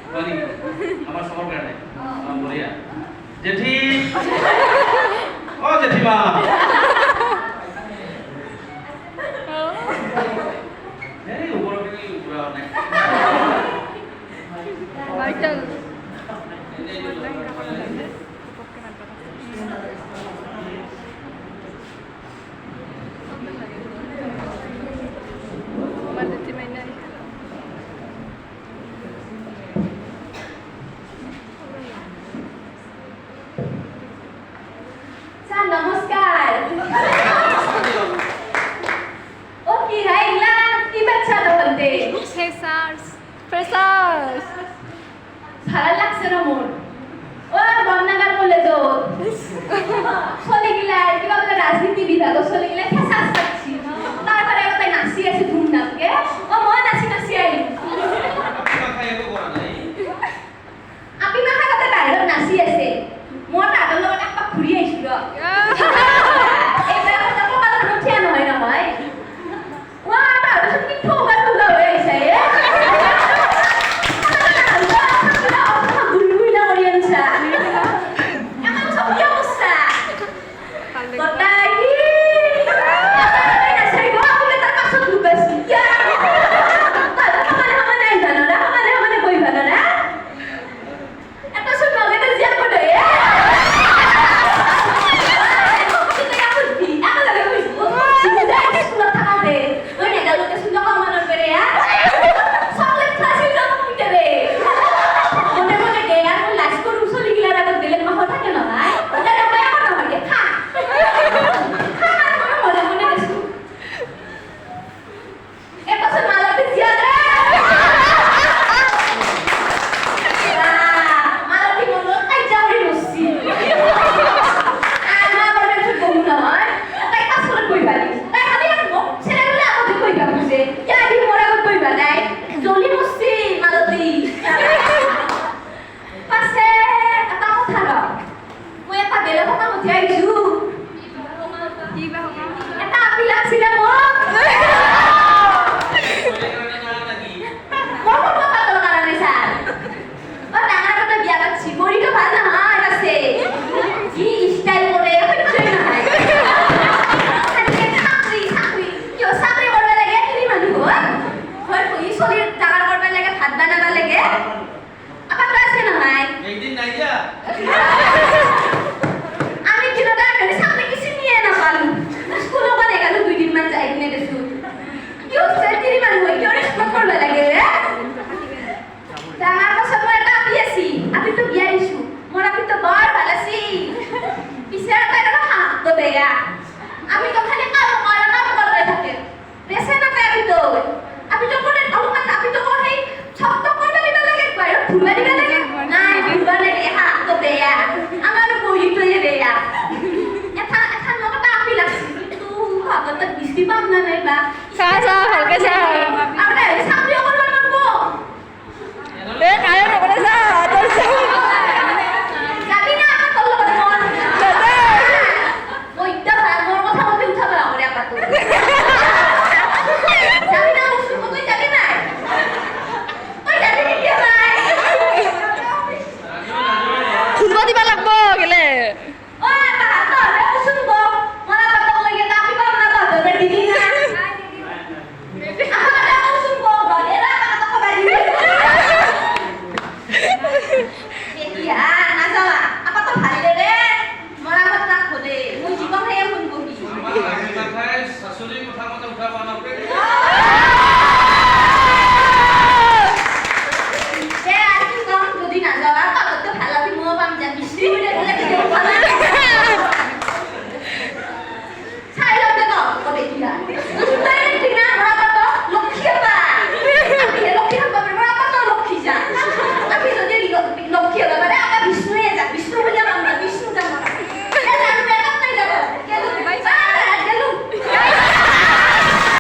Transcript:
Bani, আমার সবার কারণে বলিয়া জেঠি ও জেঠিমা এই উপরে পুরা অনেক ভাইটাল নমস্কার ও কি হাইলা কি বাচ্চা বলতে ফ্রেশার্স ভালো লাগছে না মোর ও বন্যাগার বলে তো চলে গেলা কিবা বলে রাজনীতি বিভাগ চলে গেলা খেসাস পাচ্ছি তারপরে তাই নাচি আছে ধুমধামকে ও মই নাচি আইলি আপনি মাথা কথা বাহিৰত নাচি আছে মই তাহাঁতৰ লগত একপাক ঘূৰি আহিছো ৰ এইবাৰ কথা কবা নুঠিয়া নহয় নহয় ৱা তাহাঁতৰ কি ঠৌগা ঠৌগা হৈ আহিছে গুলগুলা কৰি আনছা এখন চবিয়া বস্তা গটাই নাচাই গো আপুনি তাৰ পাছত লুকাইছি সমানে গৈ ভাল না এটা শুন লগে জিয়া করে আমি তো খালি কাম করতে থাকে রেসে না পাবি তো আমি তো করে আমি তো করে শক্ত করে দিতে লাগে বাইরে ফুলা দিতে লাগে না দিবা লাগে হা তো বেয়া আমার বই তো বেয়া এটা লগটা আপি লাগছে কিন্তু আগত বৃষ্টি পাম না নাই বা সাজা হলকে সা আমরা সামনে করব করব এ কায় নকরে সা তোর যাবি না আমার তোর লগত মন দাদা ওইটা মোর কথা বলতে উঠাবে আমারে আপা তো যাবি না মুসুর কই যাবি না ওই যাবি কি ভাই খুলবা দিবা লাগবো গেলে ও আপা তো রে মুসুর গো মোরা কথা লাগে না আপনি পাব না তো রে দিদি না আরে মুসুর গো এরা কথা কবা দিবি এতিয়া না যাওয়া আপা তো ভালে রে মোরা কথা খোদে মুই জীবন হে ফোন করি মাথায় শাশুড়ির কথা মতো উঠাবা না যদি না যাওয়া কত তো ভালো মো পাম যা বৃষ্টি হলে